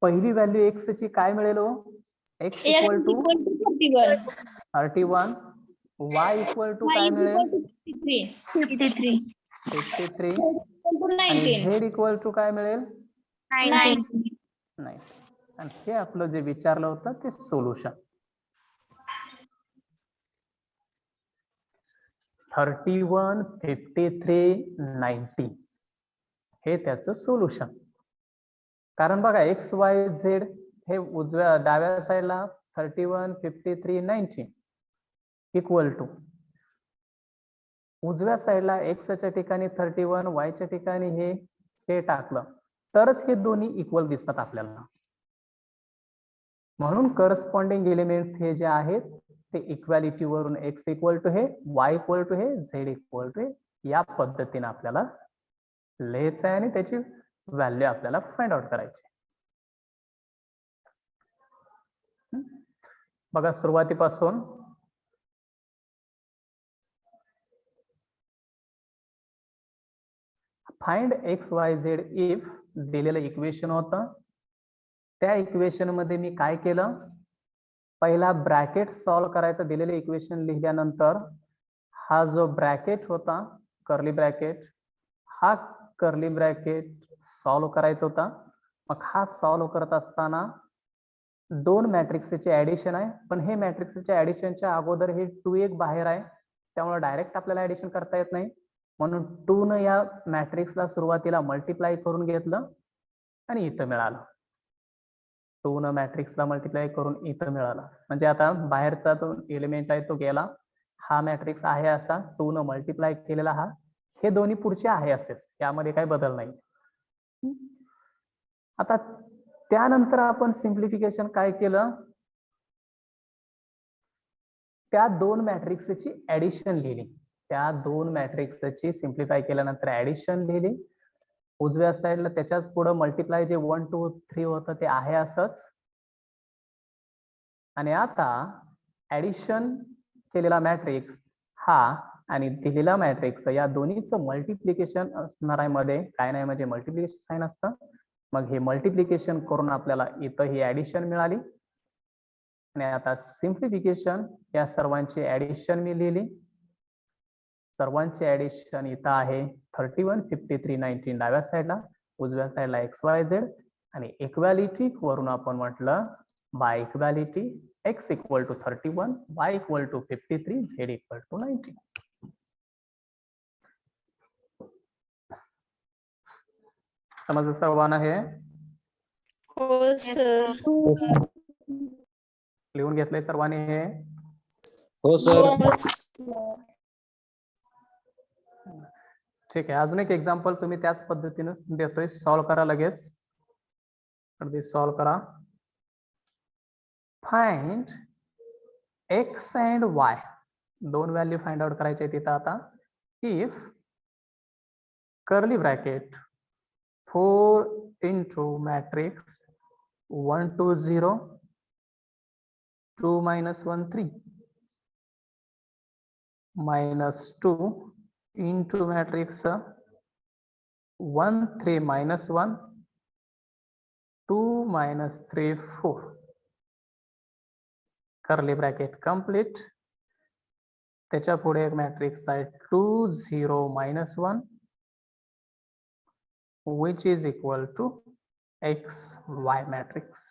पहिली व्हॅल्यू एक्स ची काय मिळेल हो? X equal to 31. Y equal to काय मिळेल? 53. आणि झेड इक्वल टू काय मिळेल? 9. आणि हे आपलं जे विचारलं होतं ते सोल्युशन 31, 53, 90 हे त्याचं सोल्युशन. कारण बघा एक्स वाय झेड हे उजव्या डाव्या साईडला 31, 53, 90 इक्वल टू उजव्या साईडला एक्सच्या ठिकाणी 31, वायच्या ठिकाणी हे टाकलं तरच हे दोन्ही इक्वल दिसतात आपल्याला. म्हणून करस्पॉन्डिंग एलिमेंट्स हे जे आहेत ते इक्वॅलिटी वरून एक्स इक्वल टू हे, वाय इक्वल टू हे, झेड इक्वल टू हे या पद्धतीने आपल्याला लिहायचं आहे आणि त्याची व्हॅल्यू आपल्याला फाइंड आउट करायची. बघा सुरुवातीपासून find x Y Z if दिलेलं इक्वेशन होतं. त्या इक्वेशन मध्ये मी काय केलं? पहिला ब्रॅकेट सॉल्व्ह करायचं. दिलेले इक्वेशन लिहिल्यानंतर हा जो ब्रॅकेट होता कर्ली ब्रॅकेट, हा कर्ली ब्रॅकेट सॉल्व्ह करायचा होता. मग हा सॉल्व्ह करत असताना दोन मॅट्रिक्सचे ऍडिशन आहे. पण हे मॅट्रिक्सच्या ऍडिशनच्या अगोदर हे 2 एक बाहेर आहे त्यामुळे डायरेक्ट आपल्याला ऍडिशन करता येत नाही. म्हणून 2 न या मॅट्रिक्सला सुरुवातीला मल्टिप्लाय करून घेतलं आणि इथं मिळालं. 2 न मॅट्रिक्सला मल्टिप्लाय करून इथं मिळालं. म्हणजे आता बाहेरचा तो एलिमेंट आहे तो गेला. हा मॅट्रिक्स आहे असा 2 न मल्टिप्लाय केलेला हा. हे दोन्ही पुढचे आहे असेच, यामध्ये काही बदल नाही. आता त्यानंतर आपण सिम्प्लिफिकेशन काय केलं? त्या दोन मॅट्रिक्सची ऍडिशन लिहिली. त्या दोन मॅट्रिक्सची सिम्प्लिफाय केल्यानंतर ऍडिशन लिहिली. उजव्या साईडला त्याच्याच पुढे मल्टिप्लाय जे 1 2 3 होतं ते आहे असंच. आणि आता ऍडिशन केलेला मॅट्रिक्स हा आणि दिलेला मॅट्रिक्स या दोन्हीचं मल्टिप्लिकेशन असणार आहे मध्ये, काय नाही म्हणजे मल्टिप्लिकेशन साइन असतं. मग हे मल्टिप्लिकेशन करून आपल्याला इथं ही ऍडिशन मिळाली. आणि आता सिम्प्लिफिकेशन, या सर्वांची ऍडिशन मी लिहिली. सर्वांची ऍडिशन इथं आहे 31 53 19 डाव्या साईडला, उजव्या साईडला XYZ. आणि इक्वॅलिटी वरून आपण म्हटलं by equality x equal to 31, y equal to 53, z equal to 19. समजलं सर्वांना हे? हो सर. लिहून घेतलंय सर्वांनी हे? हो सर. ठीक आहे. अजून एक एक्झाम्पल तुम्ही त्याच पद्धतीने देतोय, सॉल्व्ह करा लगेच. सॉल्व्ह करा. फाइंड x अँड y, दोन व्हॅल्यू फाइंड आउट करायचे तिथं. आता if curly bracket 4 into matrix 1 2 0 2 minus 1 3 minus 2 into matrix 1 3 minus 1 2 minus 3 4, curly bracket complete. त्याच्या पुढे एक मॅट्रिक्स आहे 2 0 minus 1 which is equal to x y matrix.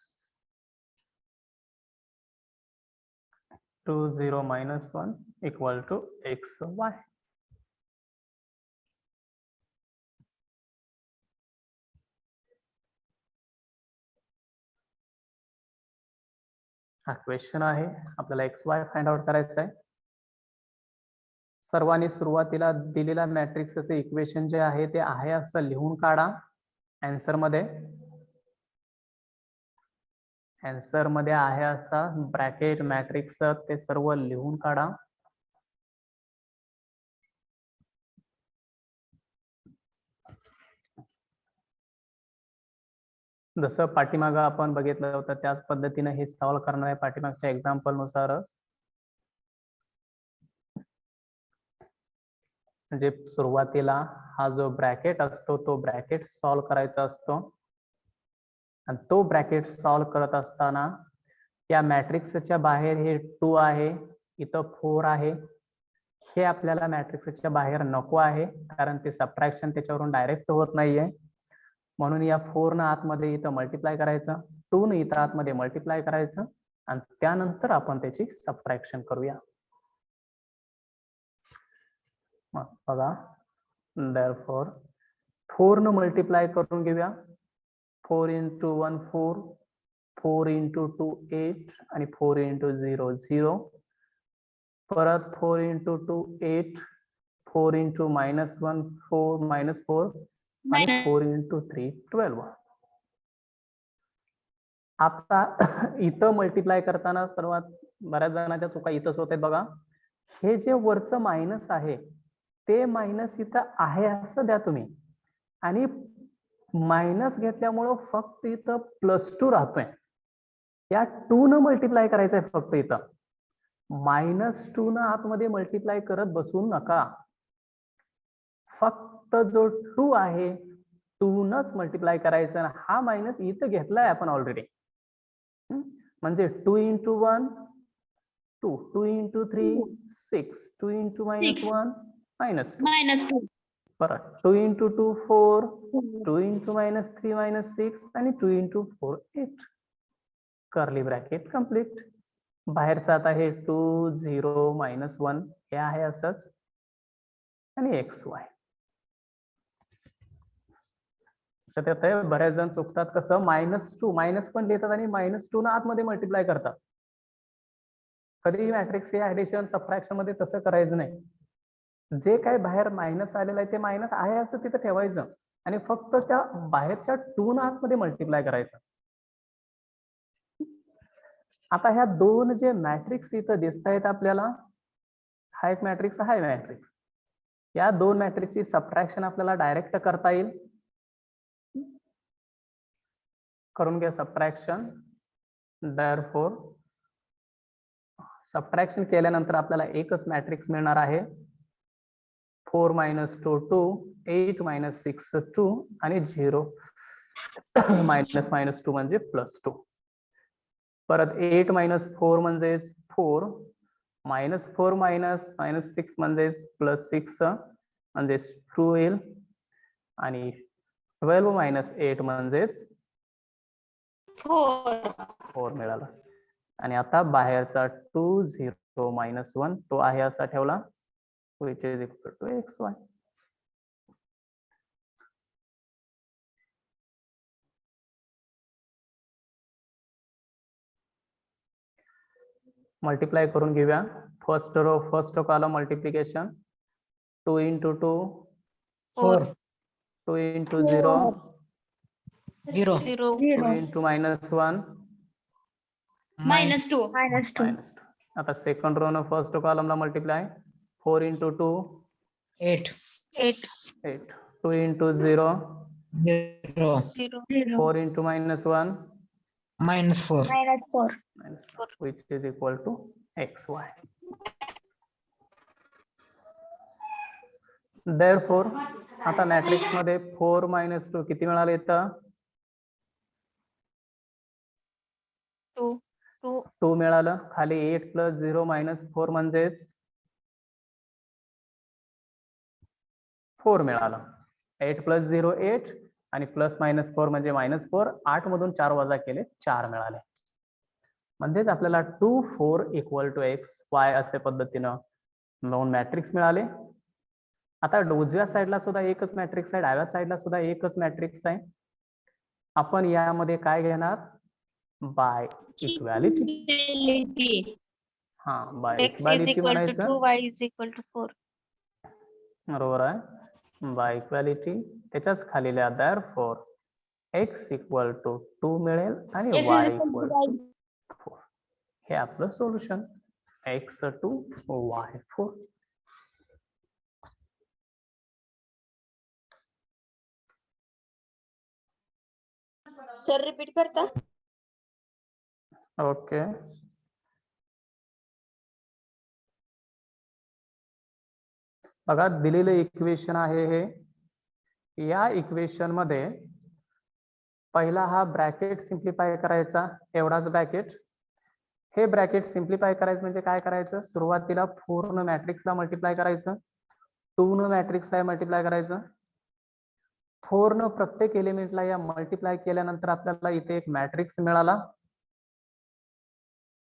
2 0 minus 1 equal to x y. हा question आहे, आपल्याला एक्स वाय फाइंड आउट करायचं आहे. सर्वांनी सुरुवातीला दिलेला मॅट्रिक्सचे इक्वेशन जे आहे ते आहे असं लिहून काढा आन्सर मध्ये. आन्सर मध्ये आहे असा ब्रॅकेट मॅट्रिक्स ते सर्व लिहून काढा. जसं पाठीमागं आपण बघितलं होतं त्याच पद्धतीने हे सॉल्व्ह करणार आहे पाठीमागच्या एक्झाम्पल नुसारच. म्हणजे सुरुवातीला हा जो ब्रॅकेट असतो तो ब्रॅकेट सॉल्व्ह करायचा असतो. आणि तो ब्रॅकेट सॉल्व्ह करत असताना या मॅट्रिक्सच्या बाहेर हे 2 आहे, इथं 4 आहे. हे आपल्याला मॅट्रिक्सच्या बाहेर नको आहे कारण ते सबट्रॅक्शन त्याच्यावरून डायरेक्ट होत नाहीये. म्हणून या 4 न आतमध्ये इथं मल्टिप्लाय करायचं, 2 न इथं आतमध्ये मल्टिप्लाय करायचं आणि त्यानंतर आपण त्याची सबट्रॅक्शन करूया. बघा, therefore 4 न मल्टिप्लाय करून घेऊया. 4 into 1 4, 4 into 2 8 आणि 4 into 0 0. परत 4 into 2 8, 4 into -1 4 -4 आणि 4 into 3 12. आता इथं मल्टिप्लाय करताना सर्वात बऱ्याच जणांच्या चुका इथंच होत आहेत बघा. हे जे वरचं मायनस आहे ते मायनस इथं आहे असं द्या तुम्ही, आणि मायनस घेतल्यामुळं फक्त इथं +2 राहतोय. या 2 न मल्टिप्लाय करायचंय फक्त इथं. -2 न आतमध्ये मल्टिप्लाय करत बसू नका. फक्त जो 2 आहे 2 नच मल्टिप्लाय करायचं. हा मायनस इथं घेतलाय आपण ऑलरेडी. म्हणजे 2 into 1 2, 2 into 3 6, 2 into -1 -2. परत 2 into 2 4, 2 into -3 -6 आणि 2 into 4 8. Curly bracket complete. बाहेरचं आता हे 2 0 -1 हे आहे असंच आणि एक्स वाय. तर ते बऱ्याच जण चुकतात. कसं -2 मायनस पण लिहितात आणि -2 न आतमध्ये मल्टिप्लाय करतात. कधी मॅट्रिक्स हे ऍडिशन सबट्रॅक्शन मध्ये तसं करायचं नाही. जे काय बाहेर मायनस आलेलं आहे ते मायनस आहे असं तिथं ठेवायचं आणि फक्त त्या बाहेरच्या 2 न आतमध्ये मल्टिप्लाय करायचं. आता ह्या दोन जे मॅट्रिक्स इथं दिसत आहेत आपल्याला, हा एक मॅट्रिक्स, हा मॅट्रिक्स. या दोन मॅट्रिक्सची सबट्रॅक्शन आपल्याला डायरेक्ट करता येईल. करून घ्या सबट्रॅक्शन. देअरफॉर सबट्रॅक्शन केल्यानंतर आपल्याला एकच मॅट्रिक्स मिळणार आहे. 4 - 2 2, 8 - 6 2 आणि 0 -2 म्हणजे +2. परत 8 - 4 म्हणजे 4, -4 -6 म्हणजे +6 म्हणजे 2 येईल आणि 12 - 8 म्हणजे 4 मिळाला. आणि आता बाहेरचा 2 0 -1 तो आहे असा ठेवला, which is equal to xy. Multiply करून घेऊया. First row first column multiplication. 2 × 2 4 2 × 0 0 0 2 × -1 -2 -2. आता सेकंड रो न first कॉलमला multiply. 4 × 2 8 8 8 2 × 0 0 4 × -1 -4 -4, which is equal to xy. Therefore आता मॅट्रिक्स मध्ये 4 - 2 किती मिळाले इथं? 2 2 2 मिळालं. खाली 8 + 0 - 4 म्हणजेच 4 मिळालं. 8 + 0 8 आणि +- 4 म्हणजे -4. 8 मधून 4 वजा केले 4 मिळाले. म्हणजेच आपल्याला 2 4 = xy असे पद्धतीनं दोन मॅट्रिक्स मिळाले. आता उजव्या साईडला सुद्धा एकच मॅट्रिक्स आहे, डाव्या साईडला सुद्धा एकच मॅट्रिक्स आहे. आपण यामध्ये काय घेणार? By equality. हा, by x is equality equal to म्हणायचं. 2 y is equal to 4 बरोबर आहे. बाय इक्वॅलिटी त्याच्याच खाली लिहा देअरफॉर x = 2 मिळेल आणि x y is equal to = 4. हे आपलं solution. x 2 y 4. Sir repeat करता? ओके. बघा दिलेलं इक्वेशन आहे हे. या इक्वेशन मध्ये पहिला हा ब्रॅकेट सिम्प्लिफाय करायचा, एवढाच ब्रॅकेट. हे ब्रॅकेट सिम्प्लिफाय करायचं म्हणजे काय करायचं? सुरुवातीला 4 न मॅट्रिक्सला मल्टिप्लाय करायचं, 2 न मॅट्रिक्सला मल्टिप्लाय करायचं. 4 न प्रत्येक एलिमेंटला या मल्टिप्लाय केल्यानंतर आपल्याला इथे एक मॅट्रिक्स मिळाला.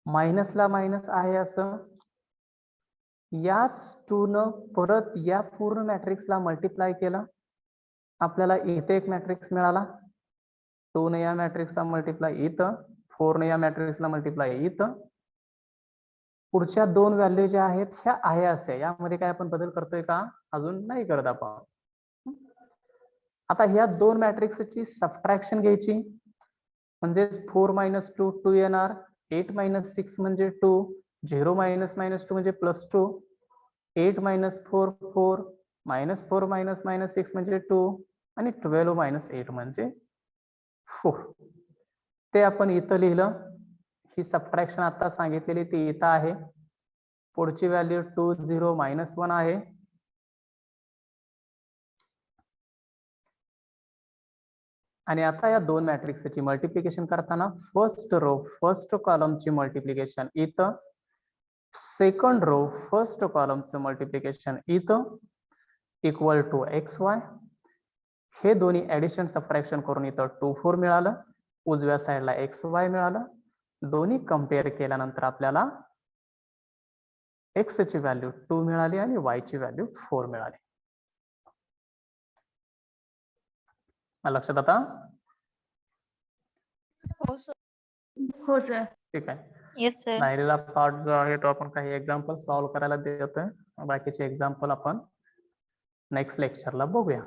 मायनसला मायनस आहे असं. याच 2 न परत या पूर्ण मॅट्रिक्सला मल्टिप्लाय केलं, आपल्याला इथे एक मॅट्रिक्स मिळाला. 2 ने या मॅट्रिक्सला मल्टिप्लाय इथं, 4 ने या मॅट्रिक्सला मल्टिप्लाय इथं. पुढच्या दोन व्हॅल्यू ज्या आहेत ह्या आहे असे. यामध्ये काय आपण बदल करतोय का? अजून नाही करत आपण. आता ह्या दोन मॅट्रिक्सची सबट्रॅक्शन घ्यायची, म्हणजे 4 - 2 2 येणार, 8 - 6 म्हणजे 2, 0 - -2 म्हणजे +2, 8 - 4 4, -4 - -6 म्हणजे 2 आणि 12 - 8 म्हणजे 4. ते आपण इथं लिहिलं. ही सबट्रॅक्शन आता सांगितलेली ती इथं आहे. पुढची व्हॅल्यू 2 0 -1 आहे. आणि आता या दोन मॅट्रिक्सची मल्टिप्लिकेशन करताना फर्स्ट रो फर्स्ट कॉलमची मल्टिप्लिकेशन इथं, सेकंड रो फर्स्ट कॉलमचं मल्टिप्लिकेशन इथं इक्वल टू xy. हे दोन्ही ऍडिशन सबट्रॅक्शन करून इथं 2 4 मिळालं, उजव्या साईडला xy मिळालं. दोन्ही कम्पेअर केल्यानंतर आपल्याला x ची व्हॅल्यू 2 मिळाली आणि y ची व्हॅल्यू 4 मिळाली. लक्षात आता? हो सर. ठीक आहे. Yes sir. राहिलेला पार्ट जो आहे तो आपण काही एक्झाम्पल सॉल्व्ह करायला देतोय. बाकीचे एक्झाम्पल आपण नेक्स्ट लेक्चरला बघूया.